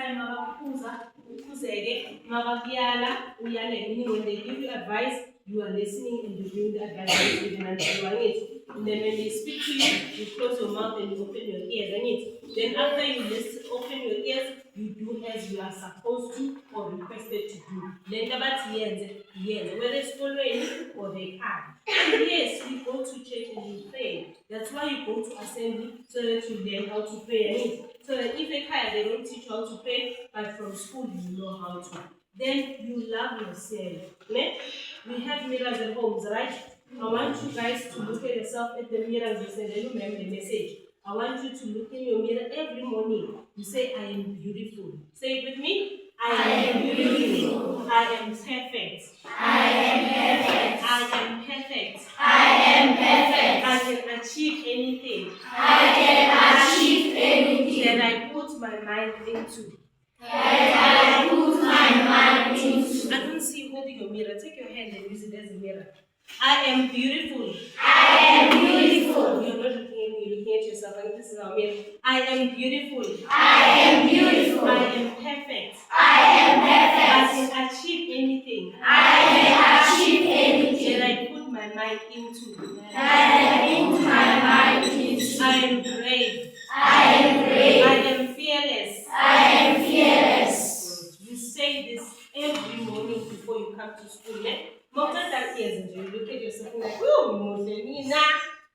time when they give you advice, you are listening and you're doing the advice and then when they speak to you, you close your mouth and you open your ears. Then after you listen, open your ears, you do as you are supposed to or requested to do. Whether it's following or they can't. Yes, we go to church and we pray. That's why you go to assembly so that you learn how to pray. So that if they don't teach you how to pray, but from school you know how to. Then you love yourself. We have mirrors at homes, right? I want you guys to look at yourself at the mirror and say, remember the message. I want you to look in your mirror every morning. You say, I am beautiful. Say it with me. I am beautiful. I am perfect. I am perfect. I am perfect. I am perfect. I can achieve anything. I can achieve anything that I put my mind into. That I put my mind into. I don't see you holding your mirror. Take your hand and use it as a mirror. I am beautiful. I am beautiful. You're not looking at me, you're looking at yourself. And this is our mirror. I am beautiful. I am beautiful. I am perfect. I am perfect. I can achieve anything. I can achieve anything that I put my mind into. That I put my mind into. I am brave. I am brave. I am fearless. I am fearless. You say this every morning before you come to school. More than that years and you look at yourself and like, oh, Mina.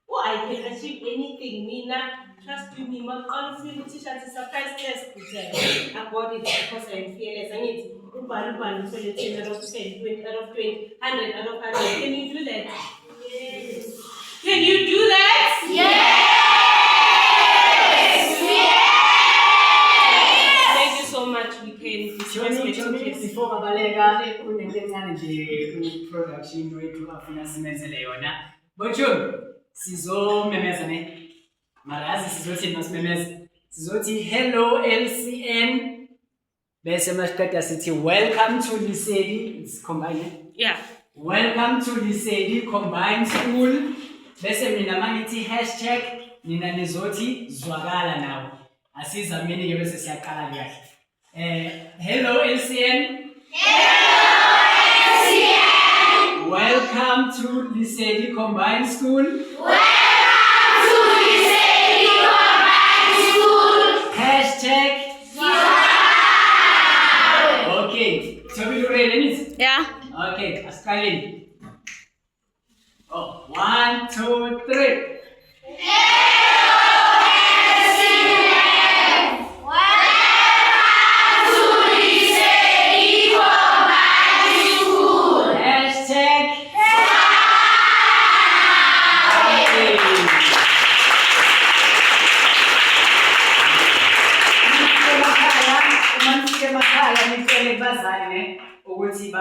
Oh, I can achieve anything, Mina. Trust you, me. All of you teach us a surprise test about it because I am fearless. I need to 10 out of 10, 20 out of 20, 100 out of 100. Can you do that? Yes. Can you do that? Yes. Thank you so much. We can before Babalega, production to Afina but you, Sizo Memezane, Maraz, Sizoti Mas Memez, Sizoti, hello LCN, Besemashkata City, welcome to Lisedi, it's combined. Yeah. Welcome to Lisedi Combined School, Beseminamaniti hashtag Nina Nizoti Zwagala now. Asiza meaning you say Sakala. Hello LCN. Hello LCN. Welcome to Lisedi Combined School. Welcome to Lisedi Combined School. Hashtag. Okay. So we ready? Yeah. Okay. Askalin. Oh, 1, 2, 3. Bazane ukuthi